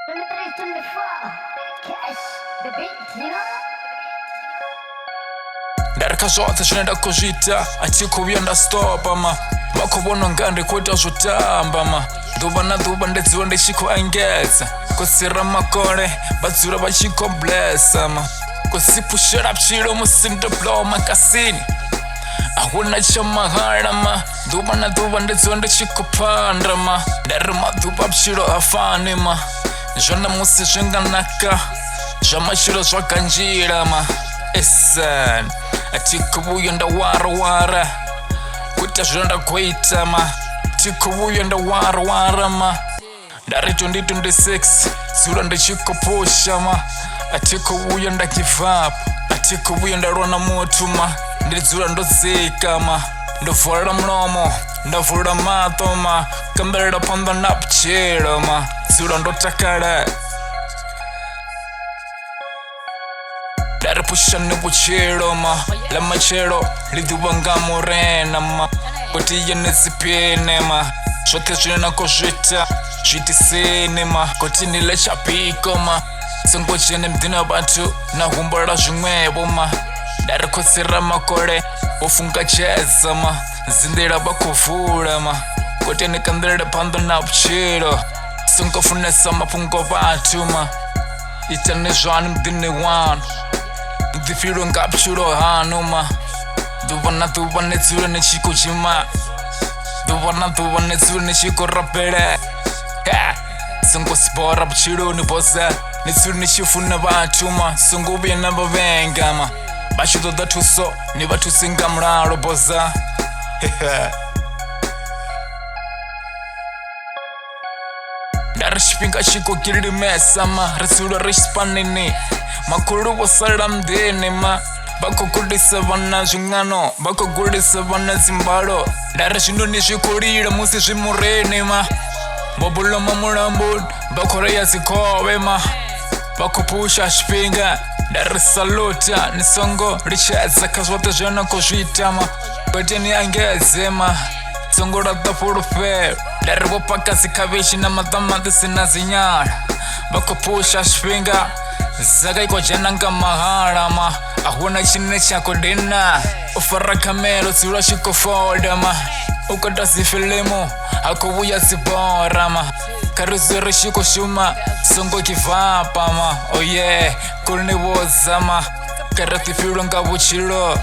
23, 24. Cash, the beat, you know? Ndareka zvote zvinoenda kuzvita atikuuya ndastopa ma vakuvona ngandi kuita zvotamba ma dhuva nadhuva ndedziva ndichikuengedza kusira makore vadzura vachikoblesa ma kusipushira pchiro musindoblow makasini ahuna chamahala ma dhuva nadhuva ndedziva ndichikupanda ma ndari madhuva pchiro hafani ma zvanamusi zvinganaka zvamashiro zvakanjira ma esan atikuuya ndawarawara kuita zvinonda kuita ma tikuuya ndawarawara ma ndari 2026 dzura ndichikupusha ma atikuuya ndagive up atikuuya ndarona moto ma ndidzura ndodzika ma ndovhurira mulomo ndavhurira mato ma kamberera panda napuchero ma dzura ndotakala daripusha nebuchero ma la machero lidhuva nga morena ma kotiye nezipene ma zvote zvinonako zvita zvitisene ma kotinile chapiko ma songochene mdina vantu nahumbora zvimwevo ma darikotsera makore ofunga cheza ma zindira vakuvhura ma kotenekandirire pando nabuchero songofunesa mapungo vantu ma ita nezvanu mdine wanu ndifiro ngapchuro hano ma dhuva nadhuva nedzura nechikuchima dhuva nadhuva nedzura nechikorapere songosipora pchironi bosa nedzura nechifuna vatu ma songovuya navavenga ma vachidzoda tuso nevatusinga mulalo bosa ndari chipinga chikokiririmesa ma ritsura rechispanini makuru vosarira mdene ma vakogudisa vana zvingano vakogudisa vana zimbalo ndari zvino nezvikurira musi zvimurene ma vobuloma mulambo vakoreya zikove ma vakopusha chipinga ndari saluta nisongo richadza kazvote zvinokuzvita ma kweteni angedze ma songo ratapurufero ndari vopakazi kavechi namatamati na zinyala vakopusha chipinga zakaikwajananga mahala ma ahuna chine chakodena ufara kamero dzura chikofoda ma ukota zifilimu akuvuya zibora ma karuzere chikoshuma songo kivapa ma oye kuliniwoza ma karatifiro ngavuchilo